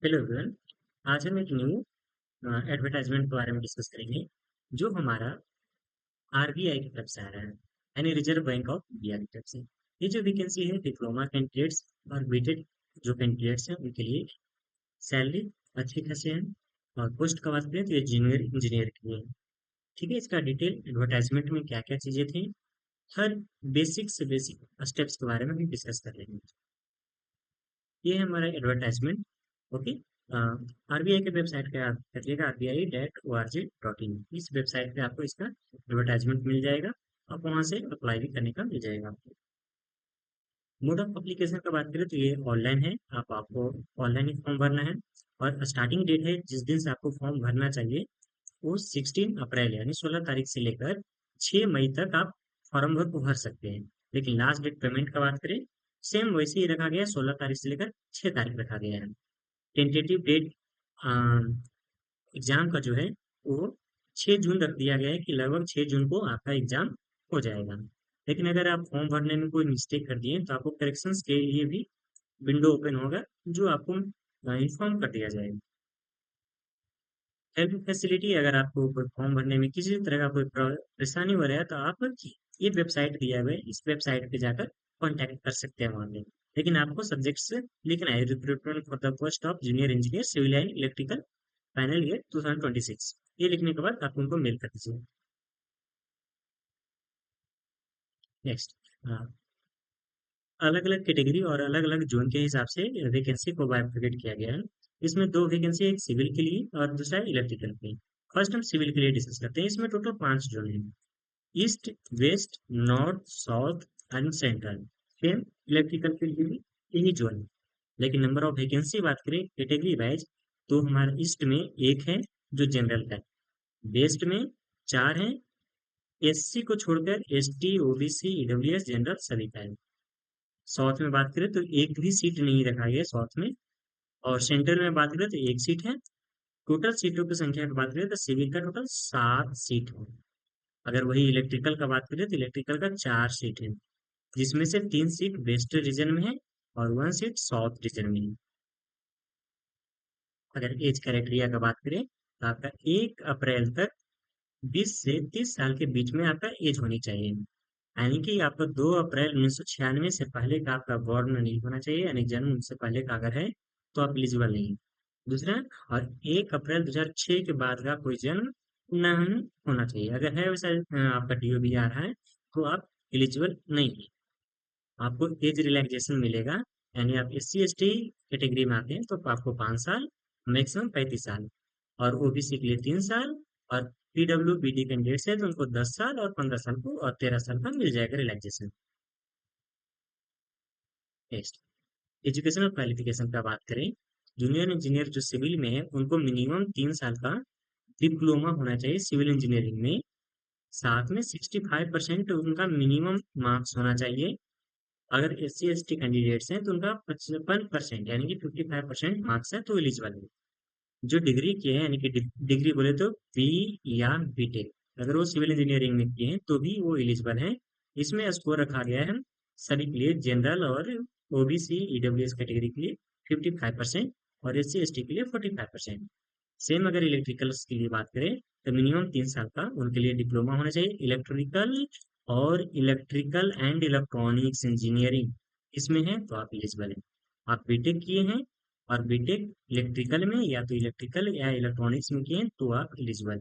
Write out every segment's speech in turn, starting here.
Hello everyone. आज हम एक न्यू एडवर्टाइजमेंट के बारे में डिस्कस करेंगे जो हमारा आरबीआई की तरफ से आ रहा है, यानी रिजर्व बैंक ऑफ इंडिया की तरफ से। ये जो वैकेंसी है डिप्लोमा कैंडिडेट्स और बीटेड जो कैंडिडेट्स हैं उनके लिए सैलरी अच्छी खासी है। और पोस्ट का बात करें तो ये जूनियर इंजीनियर के लिए है। ठीक है, इसका डिटेल एडवर्टाइजमेंट में क्या क्या चीजें थी, हर बेसिक से बेसिक स्टेप्स के बारे में हम डिस्कस कर लेंगे। ये है हमारा एडवर्टाइजमेंट। ओके। आरबीआई के वेबसाइट पे आप करिएगा RBI.org.in। इस वेबसाइट पे आपको इसका एडवर्टाइजमेंट मिल जाएगा। आप वहां से अप्लाई भी करने का मिल जाएगा आपको। मोड ऑफ अप्लीकेशन का बात करें तो ये ऑनलाइन है। आपको ऑनलाइन ही फॉर्म भरना है। और स्टार्टिंग डेट है जिस दिन से आपको फॉर्म भरना चाहिए वो 16 अप्रैल यानी 16 तारीख से लेकर 6 मई तक आप फॉर्म भर सकते हैं। लेकिन लास्ट डेट पेमेंट का बात करें, सेम वैसे ही रखा गया है, 16 तारीख से लेकर 6 तारीख रखा गया है। टेंटेटिव डेट एग्जाम का जो है वो 6 जून रख दिया गया है कि लगभग 6 जून को आपका एग्जाम हो जाएगा। लेकिन अगर आप फॉर्म भरने में कोई मिस्टेक कर दिए तो आपको करेक्शंस के लिए भी विंडो ओपन होगा जो आपको इन्फॉर्म कर दिया जाएगा। हेल्प फैसिलिटी, अगर आपको कोई फॉर्म भरने में किसी तरह का कोई परेशानी हो रहा है तो आप ये वेबसाइट दिया हुआ है, इस वेबसाइट पे जाकर कांटेक्ट कर सकते हैं वहाँ पे। लेकिन आपको सब्जेक्ट्स लिखना है, recruitment for the post of junior engineer civil and electrical final year 2026। ये लिखने के बाद आप उनको मेल कर दीजिए। नेक्स्ट, अलग अलग कैटेगरी और अलग अलग जोन के हिसाब से वैकेंसी को बाइफरकेट किया गया है। इसमें दो वैकेंसी, एक सिविल के लिए और दूसरा इलेक्ट्रिकल के लिए। फर्स्ट हम सिविल के लिए डिस्कस करते हैं। इसमें टोटल 5 जोन है: east, west, north, south and central. Same electrical के लिए भी यही जोन है। लेकिन नंबर ऑफ वैकेंसी बात करें कैटेगरी वाइज तो हमारे ईस्ट में एक है जो जनरल का है, वेस्ट में 4 हैं, एससी को छोड़कर एसटी, ओबीसी, ईडब्ल्यूएस, जनरल सभी का है। साउथ में बात करें तो एक भी सीट नहीं रखा गया है साउथ में। और सेंटर में बात करें तो एक सीट है। टोटल सीटों की संख्या की बात करें तो सिविल का टोटल 7 सीट है। अगर वही इलेक्ट्रिकल का बात करें तो इलेक्ट्रिकल का 4 सीट है, जिसमें से 3 सीट वेस्ट रीजन में है और 1 सीट साउथ रीजन में है। अगर एज क्राइटेरिया का बात करें तो आपका 1 अप्रैल तक 20 से 30 साल के बीच में आपका एज होनी चाहिए। यानी कि आपका 2 अप्रैल 1996 से पहले का आपका बॉर्न नहीं होना चाहिए, यानी जन्म से पहले का अगर है तो आप एलिजिबल नहीं। दूसरा, और 1 अप्रैल 2006 के बाद का कोई जन्म नहीं होना चाहिए। अगर है वैसा आपका डीओबी आ रहा है तो आप एलिजिबल नहीं है। आपको एज रिलैक्सेशन मिलेगा, यानी आप SC ST कैटेगरी में आते हैं तो आपको 5 साल, मैक्सिमम 35 साल। और ओबीसी के लिए 3 साल। और PWBD कैंडिडेट्स है तो उनको 10 साल और 15 साल को और 13 साल का मिल जाएगा रिलैक्सेशन। नेक्स्ट, एजुकेशनल क्वालिफिकेशन का बात करें, जूनियर इंजीनियर जो सिविल में है उनको मिनिमम 3 साल का डिप्लोमा होना चाहिए सिविल इंजीनियरिंग में। साथ में 65% उनका मिनिमम मार्क्स होना चाहिए। अगर SC ST कैंडिडेट्स हैं तो उनका 55% यानी कि 55% मार्क्स है तो एलिजिबल है। जो डिग्री किए हैं, यानी कि डिग्री बोले तो बी या बीटेक, अगर वो सिविल इंजीनियरिंग में किए हैं तो भी वो एलिजिबल हैं। इसमें स्कोर रखा गया है सभी के लिए, जनरल और ओबीसी ईडब्ल्यूएस कैटेगरी के लिए 55% और SC ST के लिए 45%। सेम अगर इलेक्ट्रिकल्स के लिए बात करें तो मिनिमम 3 साल का उनके लिए डिप्लोमा होना चाहिए इलेक्ट्रिकल और इलेक्ट्रिकल एंड इलेक्ट्रॉनिक्स इंजीनियरिंग इसमें है तो आप एलिजिबल हैं। आप बीटेक किए हैं और बीटेक इलेक्ट्रिकल में या तो इलेक्ट्रिकल या इलेक्ट्रॉनिक्स में किए हैं तो आप एलिजिबल।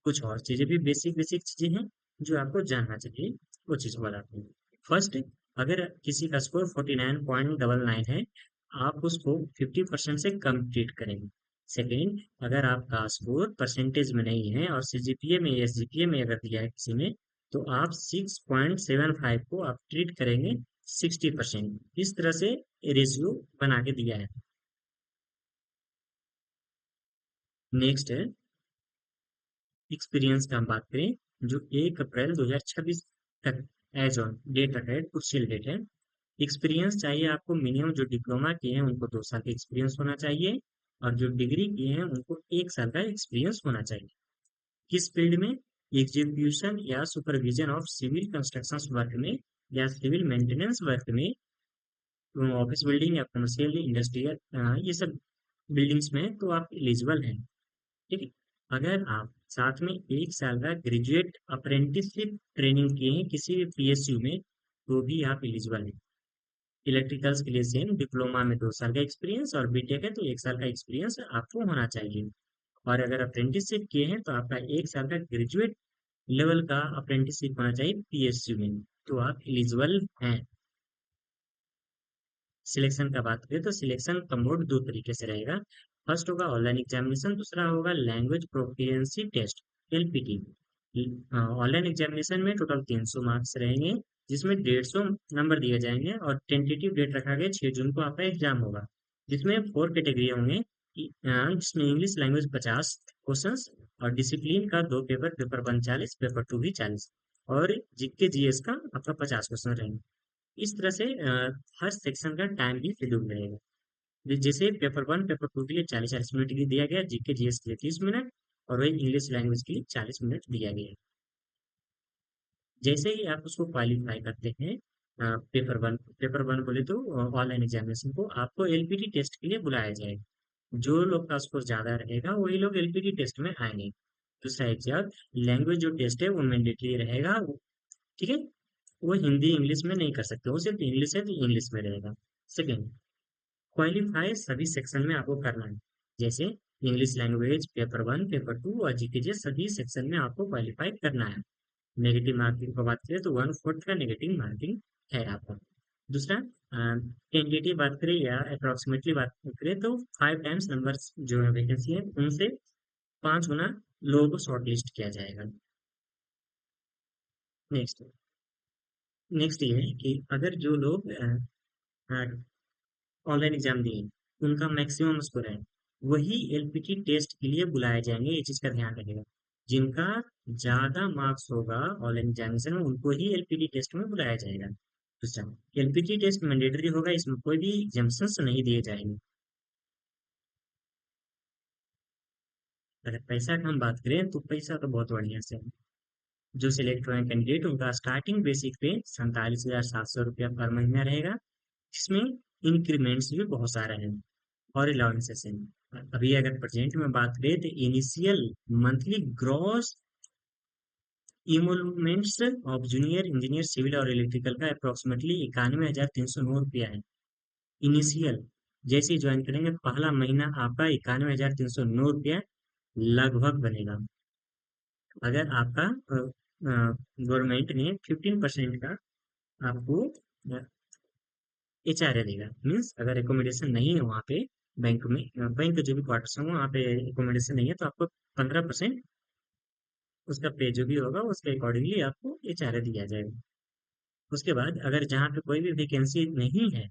कुछ और चीजें भी बेसिक बेसिक चीजें हैं जो आपको जानना चाहिए, वो चीज बताते हैं। फर्स्ट, अगर किसी का स्कोर 49.99 है, आप उसको 50% से कम ट्रीट करेंगे। सेकेंड, अगर आपका स्कोर परसेंटेज में नहीं है और CGPA में या SGPA में अगर दिया है किसी ने तो आप 6.75 को आप ट्रीट करेंगे 60%। इस तरह से रेशियो बना के दिया है। नेक्स्ट है एक्सपीरियंस का हम बात करें, जो 1 अप्रैल 2026 तक एज ऑन डेट है, क्रुशियल डेट है। एक्सपीरियंस चाहिए आपको मिनिमम, जो डिप्लोमा किए हैं उनको 2 साल का एक्सपीरियंस होना चाहिए और जो डिग्री किए हैं उनको 1 साल का एक्सपीरियंस होना चाहिए। किस फील्ड में? एग्जीक्यूशन या supervision of civil construction work में या सिविल मेंटेनेंस वर्क में, ऑफिस बिल्डिंग या कमर्शियल इंडस्ट्रियल, ये सब बिल्डिंग्स में तो आप एलिजिबल हैं। ठीक है। अगर आप साथ में 1 साल का ग्रेजुएट अप्रेंटिसशिप ट्रेनिंग किए हैं किसी भी पीएसयू में, तो भी आप एलिजिबल हैं। इलेक्ट्रिकल्स के लिए सेम, डिप्लोमा में 2 साल का एक्सपीरियंस और बीटेक है तो 1 साल का एक्सपीरियंस आपको होना चाहिए। और अगर अप्रेंटिसशिप किए हैं तो आपका 1 साल का ग्रेजुएट लेवल का अप्रेंटिसशिप होना चाहिए पीएसयू में, तो आप एलिजिबल हैं। सिलेक्शन का बात करें तो सिलेक्शन का मोड दो तरीके से रहेगा। फर्स्ट होगा ऑनलाइन एग्जामिनेशन, दूसरा होगा language proficiency test, LPT. Online examination में टोटल 300 मार्क्स रहेंगे, जिसमें 150 नंबर दिए जाएंगे और टेंटेटिव डेट रखा गया 6 जून को आपका एग्जाम होगा, जिसमें 4 कैटेगरी होंगे जिसमें इंग्लिश लैंग्वेज 50 क्वेश्चंस और डिसिप्लिन का 2 पेपर, पेपर 1 40, पेपर 2 भी 40, और जीके जीएस का आपका 50 क्वेश्चन रहेंगे। इस तरह से हर सेक्शन का टाइम भी शेड्यूल रहेगा। जैसे पेपर 1 पेपर 2 के लिए 40-40 मिनट के लिए दिया गया, जीके जीएस के लिए 30 मिनट, और वही इंग्लिश लैंग्वेज के लिए 40 मिनट दिया गया। जैसे ही आप उसको क्वालिफाई करते हैं, पेपर वन बोले तो ऑनलाइन एग्जामिनेशन को आपको एलपीटी टेस्ट के लिए बुलाया जाएगा। जो लोग का स्कोर ज्यादा रहेगा वही लोग एलपीटी टेस्ट में आएंगे। दूसरा एग्जाम लैंग्वेज जो टेस्ट है वो मैंडेटरी रहेगा। ठीक है। वो हिंदी इंग्लिश में नहीं कर सकते, वो सिर्फ इंग्लिश है तो इंग्लिश में रहेगा। सेकेंड, क्वालिफाई सभी सेक्शन में आपको करना है। जैसे इंग्लिश लैंग्वेज पेपर 1 पेपर 2 और जीके सभी सेक्शन में आपको क्वालिफाई करना है। नेगेटिव मार्किंग की बात करें तो 1/4 का नेगेटिव मार्किंग है आपका। दूसरा, टेंटेटिव बात करें या अप्रोक्सीमेटली बात करें तो 5 टाइम्स नंबर जो है वैकेंसी है उनसे 5 गुना लोगों को शॉर्ट लिस्ट किया जाएगा। नेक्स्ट, नेक्स्ट ये है कि अगर जो लोग ऑनलाइन एग्जाम दिए उनका मैक्सिमम स्कोर है, वही एलपीटी टेस्ट के लिए बुलाए जाएंगे, ये चीज का ध्यान रखिएगा। जिनका ज्यादा मार्क्स होगा ऑनलाइन एग्जामिनेशन में उनको ही एलपीटी टेस्ट में बुलाया जाएगा। दूसरा, एलपीटी टेस्ट मैंडेटरी होगा, इसमें कोई भी एग्जाम्पशंस नहीं दिए जाएंगे। अगर पैसा की हम बात करें तो पैसा तो बहुत बढ़िया से है। जो सिलेक्ट हुए कैंडिडेट उनका स्टार्टिंग बेसिक पे 47,700 रुपया पर महीना रहेगा, जिसमें इंक्रीमेंट्स भी बहुत सारे हैं और अलाउंसेस हैं। अभी अगर प्रेजेंट में बात करें तो initial monthly gross emoluments of junior engineer civil और इलेक्ट्रिकल का अप्रोक्सीमेटली 91,309 रुपया है। इनिशियल जैसे ही ज्वाइन करेंगे पहला महीना आपका 91,309 रुपया लगभग बनेगा। अगर आपका गवर्नमेंट ने 15% का आपको एचआरए देगा, मीन्स अगर एकोमोडेशन नहीं है वहाँ पे, बैंक में बैंक के जो भी क्वार्टर्स हैं वहाँ पे एकोमोडेशन नहीं है तो आपको 15% उसका पे जो भी होगा उसके अकॉर्डिंगली आपको एचआरए दिया जाएगा। उसके बाद अगर जहाँ पे कोई भी वैकेंसी नहीं है,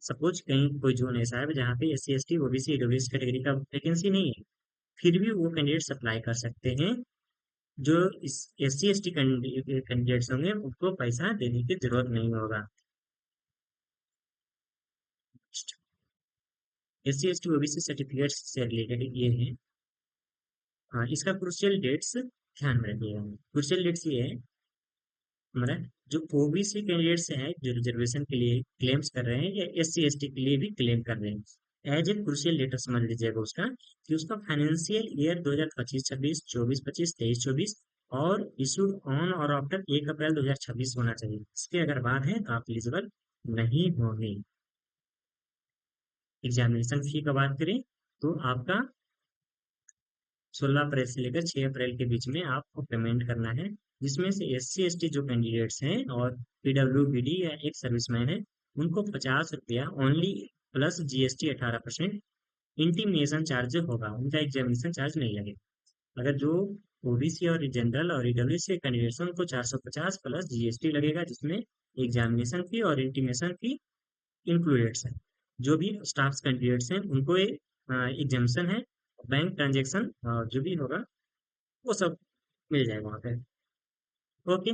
सपोज कहीं कोई जोन ऐसा है जहाँ पे S C S T OBC EWS category का वैकेंसी नहीं है, फिर भी वो कैंडिडेट्स अप्लाई कर सकते हैं। जो इस S C S T candidates होंगे उनको पैसा देने की जरूरत नहीं होगा। S C S T OBC certificate से रिलेटेड ये है। हाँ, इसका क्रूशियल डेट्स ध्यान में रखिएगा। क्रूशियल डेट्स ये है हमारा, जो ओबीसी कैंडिडेट्स हैं जो रिजर्वेशन के लिए क्लेम्स कर रहे हैं या एस सी एस टी के लिए भी क्लेम कर रहे हैं, एज ए क्रूशियल डेट समझ लीजिएगा उसका, कि उसका फाइनेंशियल ईयर 2025-26, 24-25, 23-24 और इशूड ऑन और आफ्टर 1 अप्रैल 2026 होना चाहिए। इसके अगर बाद है तो आप एलिजिबल नहीं होंगे। एग्जामिनेशन फी का बात करें तो आपका 16 अप्रैल से लेकर 6 अप्रैल के बीच में आपको पेमेंट करना है, जिसमें से एस सी एस टी जो कैंडिडेट्स हैं और पीडब्ल्यू बी डी या एक सर्विसमैन है उनको 50 रुपया only plus GST 18%। Intimation charge होगा, उनका एग्जामिनेशन चार्ज नहीं लगेगा। अगर जो ओबीसी और जनरल और ईडब्ल्यू सी कैंडिडेट्स हैं उनको 450 प्लस जीएसटी लगेगा, जिसमें एग्जामिनेशन फी और इंटीमेशन फी इंक्लूडेड है। जो भी स्टाफ कैंडिडेट्स हैं उनको एग्जामेशन है, बैंक ट्रांजेक्शन जो भी होगा वो सब मिल जाएगा वहाँ पे। ओके,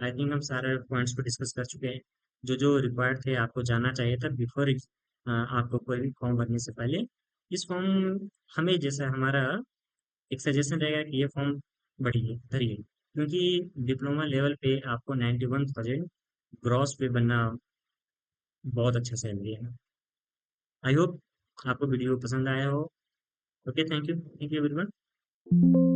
आई थिंक हम सारे पॉइंट्स को डिस्कस कर चुके हैं। जो जो रिक्वायर्ड थे आपको जानना चाहिए था बिफोर आपको कोई भी फॉर्म भरने से पहले। इस फॉर्म हमें जैसा हमारा एक सजेशन रहेगा कि ये फॉर्म भरिए भरिए, क्योंकि डिप्लोमा लेवल पे आपको 91,000 ग्रॉस पे बनना बहुत अच्छा सैलरी है। आई होप आपको वीडियो पसंद आया हो। Okay, thank you everyone.